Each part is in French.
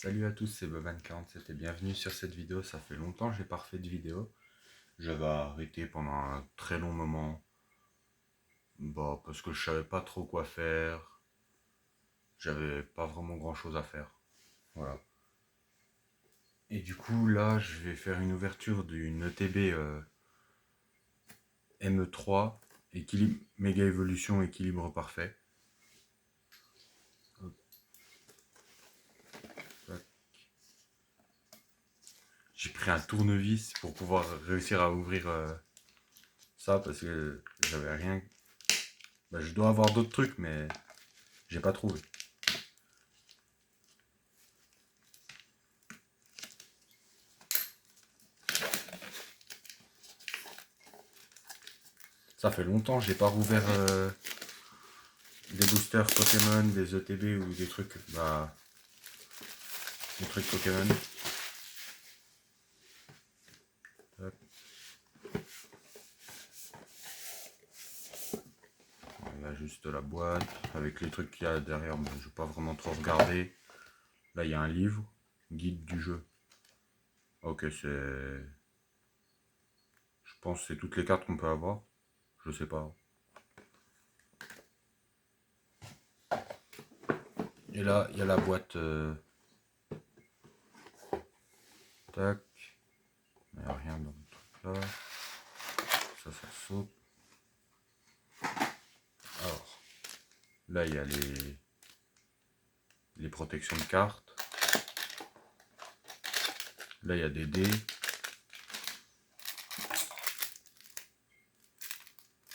Salut à tous, c'est Boban47 et bienvenue sur cette vidéo. Ça fait longtemps que j'ai pas refait de vidéo. J'avais arrêté pendant un très long moment. Parce que je savais pas trop quoi faire. J'avais pas vraiment grand chose à faire. Voilà. Et du coup là je vais faire une ouverture d'une ETB ME3 équilibre, méga évolution équilibre parfait. J'ai pris un tournevis pour pouvoir réussir à ouvrir ça parce que j'avais rien. Je dois avoir d'autres trucs mais j'ai pas trouvé. Ça fait longtemps, j'ai pas rouvert des boosters Pokémon, des ETB ou des trucs, des trucs Pokémon. Hop. Là, juste la boîte avec les trucs qu'il y a derrière, mais je vais pas vraiment trop regarder. Là, il y a un livre, guide du jeu. Ok, c'est. Je pense que c'est toutes les cartes qu'on peut avoir. Je sais pas. Et là, il y a la boîte. Tac. Il n'y a rien dans le truc là. Ça saute. Alors, là, il y a les protections de cartes. Là, il y a des dés.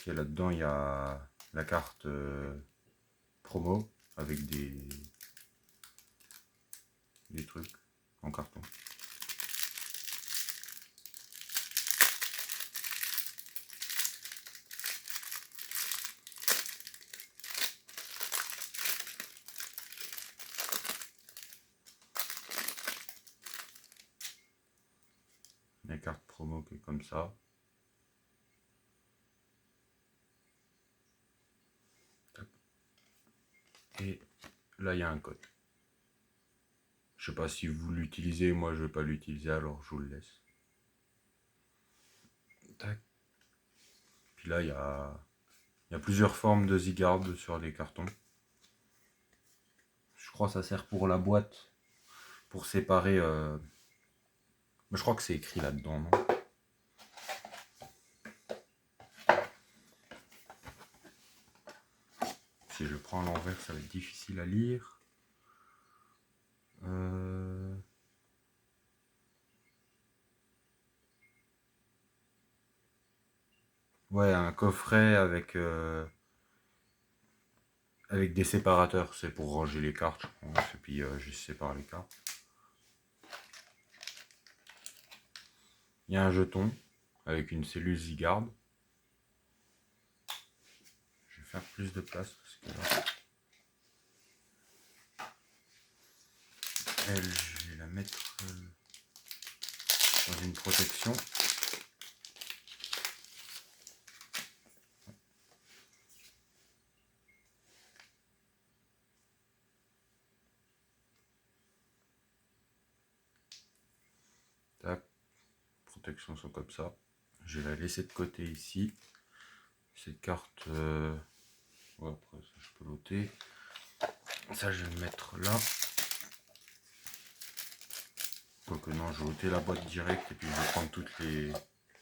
Et là-dedans, il y a la carte promo avec des trucs en carton. La carte promo qui est comme ça. Et là, il y a un code. Je sais pas si vous l'utilisez, moi je vais pas l'utiliser, alors je vous le laisse. Tac. Puis là, il y a plusieurs formes de Zygarde sur les cartons. Je crois que ça sert pour la boîte, pour séparer. Mais je crois que c'est écrit là-dedans, non? Si je prends à l'envers, ça va être difficile à lire. Ouais, un coffret avec des séparateurs, c'est pour ranger les cartes, je pense, et puis je sépare les cartes. Il y a un jeton avec une cellule Zygarde. Je vais faire plus de place parce que là, elle, je vais la mettre dans une protection. Tac, protections sont comme ça. Je vais la laisser de côté ici. Cette carte, ouais, après ça je peux l'ôter. Ça je vais le mettre là. Quoique non, je vais ôter la boîte directe et puis je vais prendre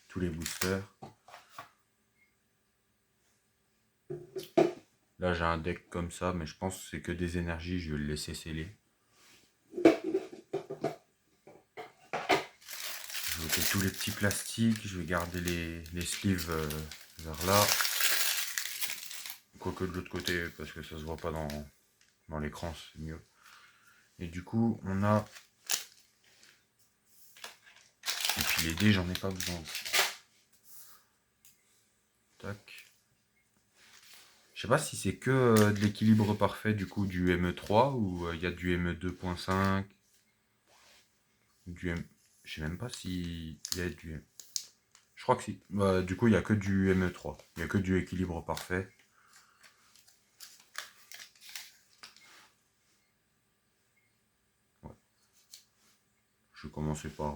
tous les boosters. Là j'ai un deck comme ça, mais je pense que c'est que des énergies, je vais le laisser sceller. Je vais ôter tous les petits plastiques, je vais garder les sleeves vers là. Quoique de l'autre côté, parce que ça se voit pas dans l'écran, c'est mieux. Et du coup, on a... Et puis les dés, j'en ai pas besoin. Tac. Je sais pas si c'est que de l'équilibre parfait du coup du ME3 ou il y a du ME2.5. Du M... Je sais même pas si il y a du... Je crois que si. Du coup, il y a que du ME3. Il y a que du équilibre parfait. Ouais. Je vais commencer par...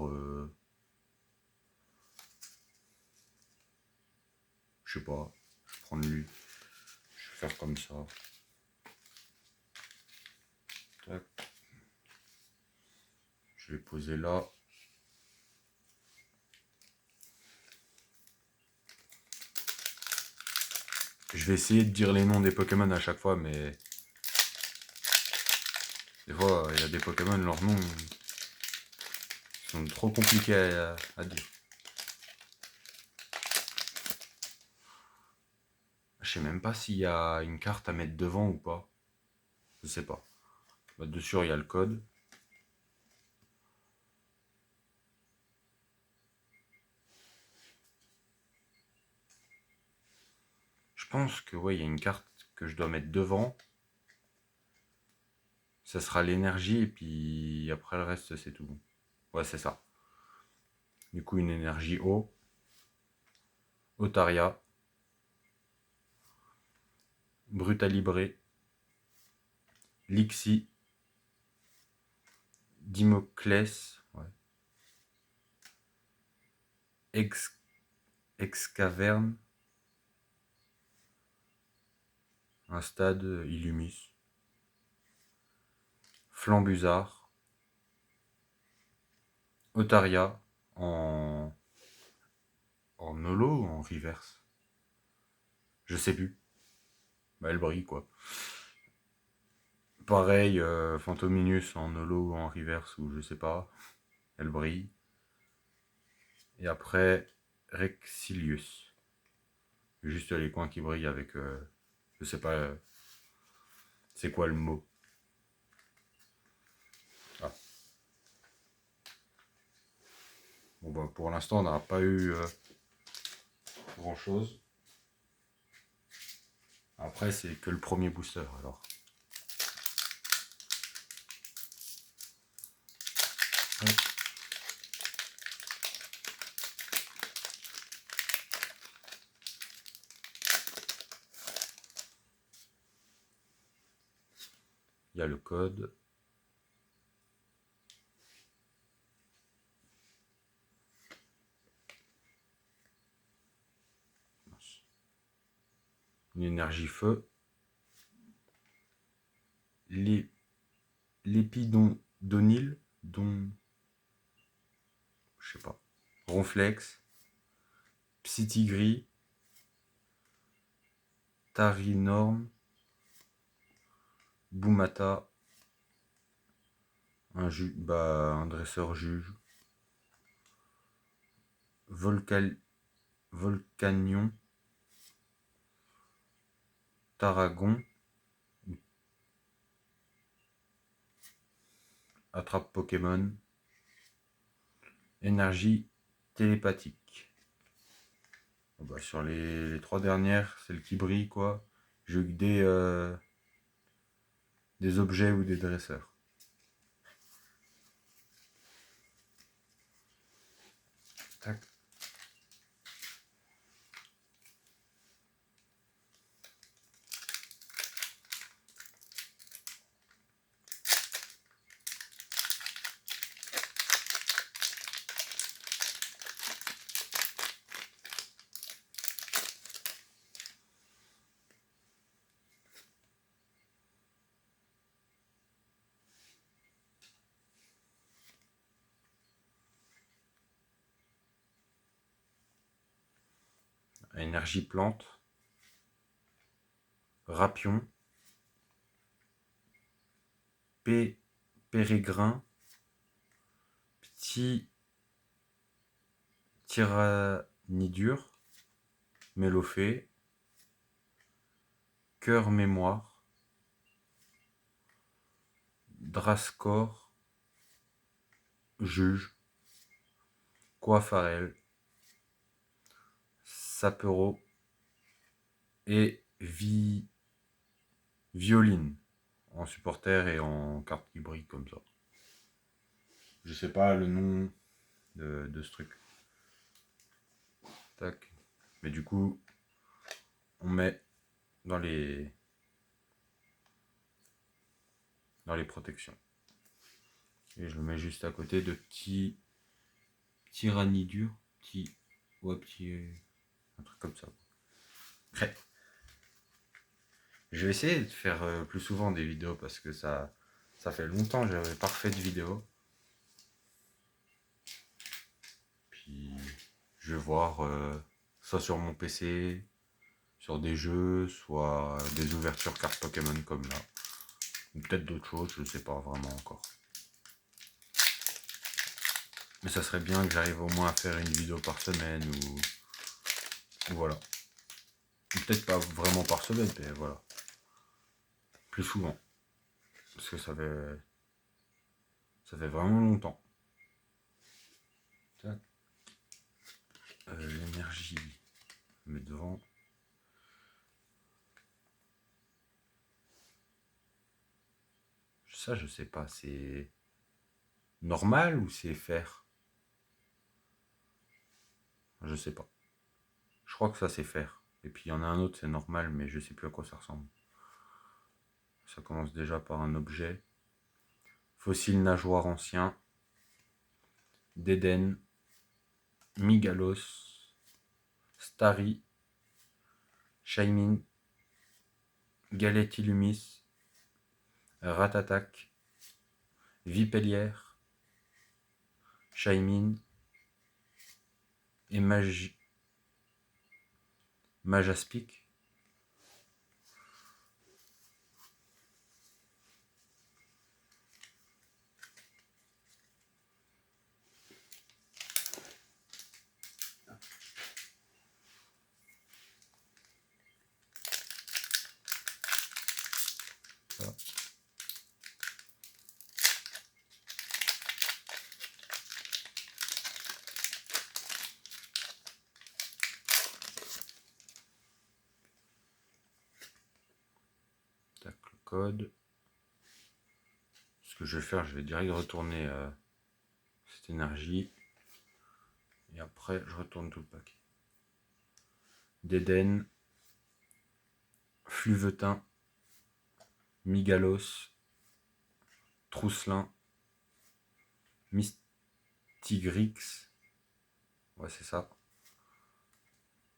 je sais pas. Je vais prendre lui. Je vais faire comme ça. Tac. Je vais poser là. Je vais essayer de dire les noms des Pokémon à chaque fois, mais... Des fois, il y a des Pokémon, leurs noms sont trop compliqués à dire. Je sais même pas s'il y a une carte à mettre devant ou pas. Je sais pas. Bah, dessus, il y a le code. Je pense que ouais, il y a une carte que je dois mettre devant. Ça sera l'énergie et puis après le reste, c'est tout. Ouais, c'est ça. Du coup, une énergie eau. Otaria. Brutalibré. Lixi. Dimoclès. Ouais. Excaverne. Un stade Illumis. Flambuzard. Otaria en holo ou en reverse. Je sais plus. Bah, elle brille quoi. Pareil, Phantominus en holo ou en reverse ou je sais pas. Elle brille. Et après, Rexilius. Juste les coins qui brillent avec... je sais pas... c'est quoi le mot. Ah. Bon bah pour l'instant on n'a pas eu grand chose. Après c'est que le premier booster alors. Hop. Il y a le code. Une énergie feu. L'épidonil, dont... je sais pas. Ronflex. Psytigris. Tarinorm. Boumata. Un dresseur juge. Volcanion. Tarragon. Attrape Pokémon. Énergie télépathique. Bah, sur les trois dernières, celles qui brillent quoi. J'ai eu que des objets ou des dresseurs. Tac. Énergie plante. Rapion. Pérégrin. Petit tyrannidure. Mélophée. Cœur mémoire. Drascore. Juge. Coiffarel. Sapero. Et Violine. En supporter et en carte qui brille comme ça. Je sais pas le nom de ce truc. Tac. Mais du coup, on met dans les protections. Et je le mets juste à côté de petits ranidures. Un truc comme ça. Après, je vais essayer de faire plus souvent des vidéos parce que ça fait longtemps que j'avais pas refait de vidéo. Puis je vais voir soit sur mon PC, sur des jeux, soit des ouvertures cartes Pokémon comme là. Ou peut-être d'autres choses, je ne sais pas vraiment encore. Mais ça serait bien que j'arrive au moins à faire une vidéo par semaine ou voilà. Ou peut-être pas vraiment par semaine, mais voilà. Plus souvent. Parce que ça fait vraiment longtemps. L'énergie, je mets devant. Ça, je sais pas, c'est normal ou c'est faire? Je sais pas. Je crois que ça, c'est faire. Et puis il y en a un autre, c'est normal, mais je sais plus à quoi ça ressemble. Ça commence déjà par un objet. Fossile nageoire ancien. Dédenne. Migalos. Starry. Shaymin. Galetilumis. Ratatak. Vipellière. Shaymin. Et Majaspic. Ça. Tac, le code. Ce que je vais faire, je vais direct retourner cette énergie. Et après, je retourne tout le paquet. Dédenne. Fluvetin. Migalos. Trousselin. Mystigrix. Ouais, c'est ça.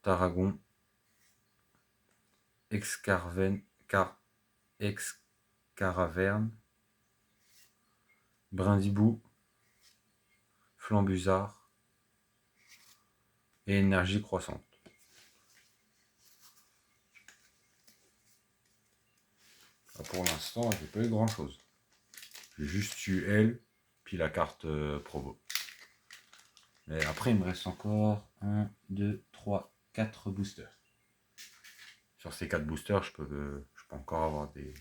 Tarragon. Excaraverne. Brindibou. Flambusard. Et énergie croissante. Pour l'instant, j'ai pas eu grand chose. J'ai juste eu elle, puis la carte Provo. Et après, il me reste encore 1, 2, 3, 4 boosters. Sur ces 4 boosters, je peux encore avoir des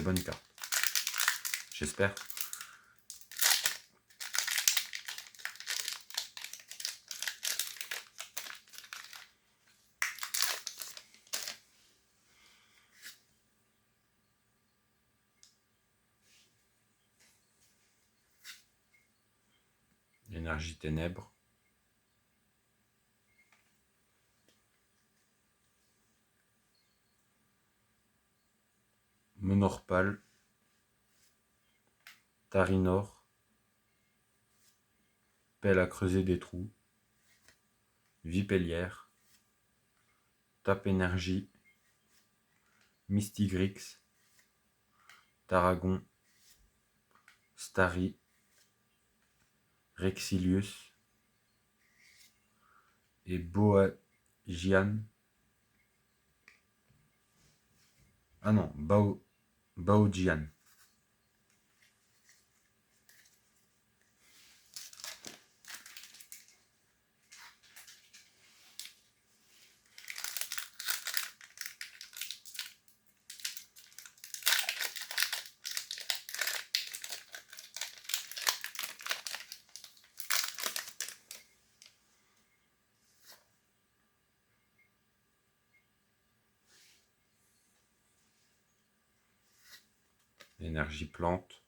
bonnes cartes. J'espère. Énergie ténèbres. Monorpal. Tarinor. Pelle à creuser des trous. Vipellière. Tape énergie. Mystigrix. Tarragon. Starry. Rexilius. Et Boagian. Ah non, Baojian. Énergie plante.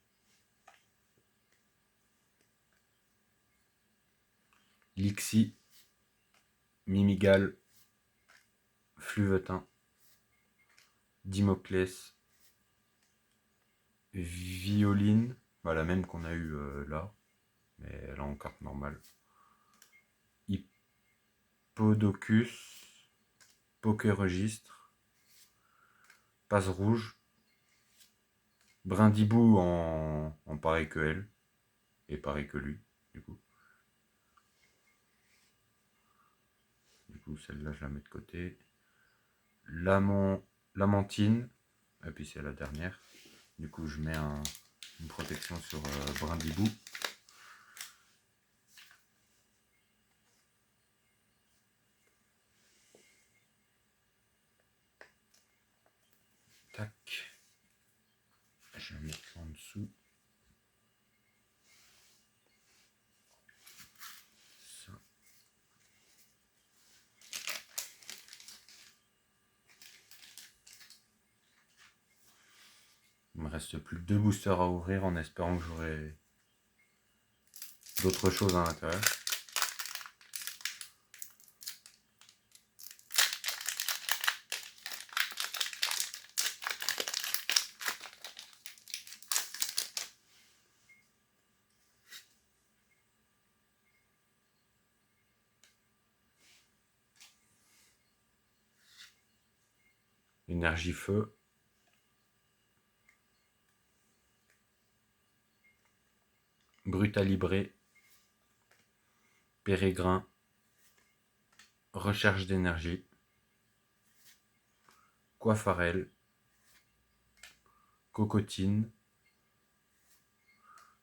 Lixi. Mimigal. Fluvetin. Dimoclès. Violine. Bah, la même qu'on a eu là, mais là en carte normale. Hippodocus, Poker Registre, Passe Rouge, Brindibou en pareil que elle, et pareil que lui, du coup. Du coup, celle-là, je la mets de côté. Lamantine, et puis c'est la dernière. Du coup, je mets une protection sur Brindibou. Tac. Je vais mettre ça en dessous. Ça. Il me reste plus que 2 boosters à ouvrir en espérant que j'aurai d'autres choses à l'intérieur. Énergie feu. Brutalibré. Pérégrin. Recherche d'énergie. Coiffarel. Cocotine.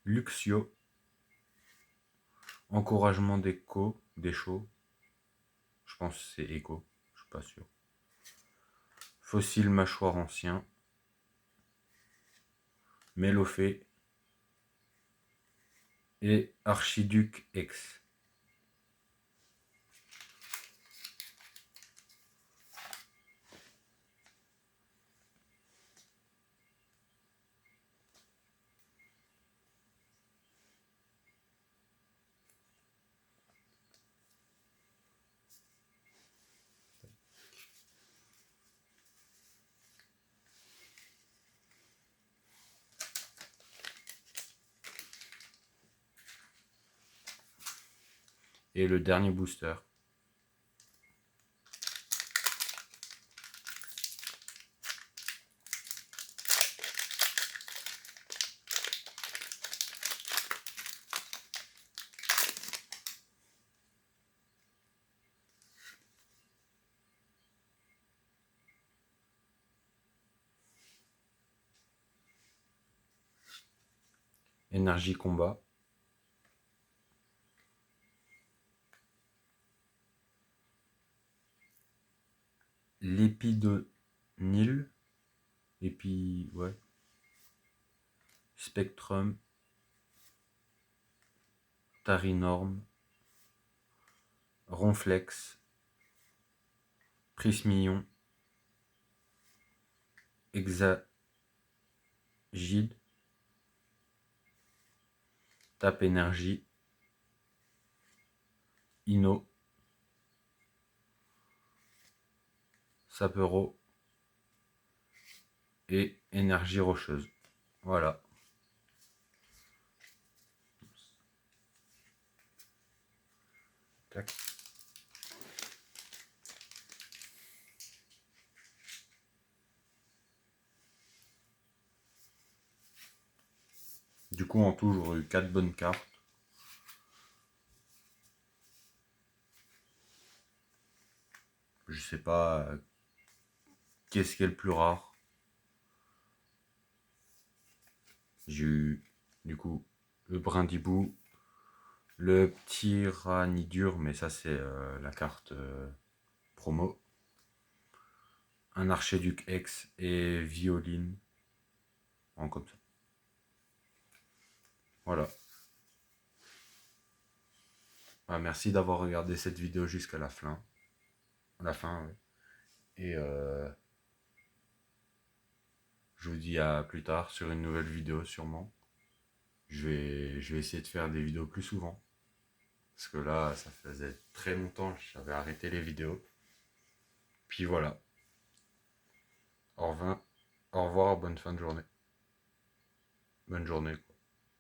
Luxio. Encouragement d'écho. D'écho. Je pense que c'est écho. Je suis pas sûr. Fossile mâchoire ancien. Mélophée. Et Archiduc X. Et le dernier booster. Énergie combat. Lépidonil. Ouais. Spectrum. Tarinorme. Ronflex. Prismillon. Hexagide. Tape énergie. Inno. Sapero. Et énergie rocheuse. Voilà. Tac. Du coup, en tout, j'aurais eu 4 bonnes cartes. Je sais pas qu'est-ce qui est le plus rare. J'ai eu, du coup, le Brindibou, le Tyrannidur, mais ça, c'est la carte promo. Un Archiduc X et Violine. En comme ça. Voilà. Ah, merci d'avoir regardé cette vidéo jusqu'à la fin. Ouais. Et je vous dis à plus tard sur une nouvelle vidéo sûrement. Je vais essayer de faire des vidéos plus souvent. Parce que là, ça faisait très longtemps que j'avais arrêté les vidéos. Puis voilà. Au revoir, bonne fin de journée. Bonne journée.